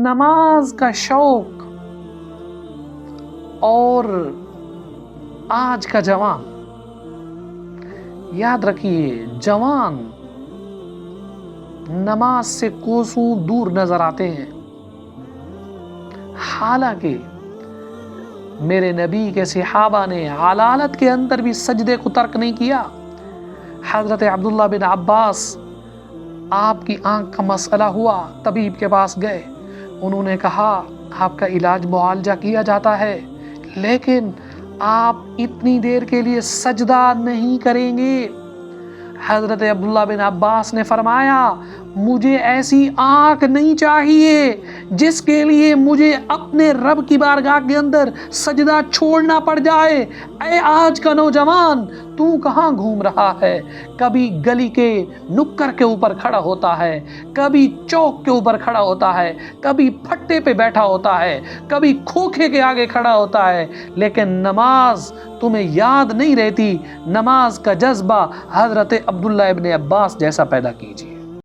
نماز کا شوق اور آج کا جوان، یاد رکھیے جوان نماز سے کوسوں دور نظر آتے ہیں، حالانکہ میرے نبی کے صحابہ نے حالات کے اندر بھی سجدے کو ترک نہیں کیا۔ حضرت عبداللہ بن عباس، آپ کی آنکھ کا مسئلہ ہوا، طبیب کے پاس گئے، انہوں نے کہا آپ کا علاج معالجہ کیا جاتا ہے، لیکن آپ اتنی دیر کے لیے سجدہ نہیں کریں گے۔ حضرت عبداللہ بن عباس نے فرمایا مجھے ایسی آنکھ نہیں چاہیے جس کے لیے مجھے اپنے رب کی بارگاہ کے اندر سجدہ چھوڑنا پڑ جائے۔ اے آج کا نوجوان، تو کہاں گھوم رہا ہے؟ کبھی گلی کے نکر کے اوپر کھڑا ہوتا ہے، کبھی چوک کے اوپر کھڑا ہوتا ہے، کبھی پھٹے پہ بیٹھا ہوتا ہے، کبھی کھوکھے کے آگے کھڑا ہوتا ہے، لیکن نماز تمہیں یاد نہیں رہتی۔ نماز کا جذبہ حضرت عبداللہ ابن عباس جیسا پیدا کیجیے۔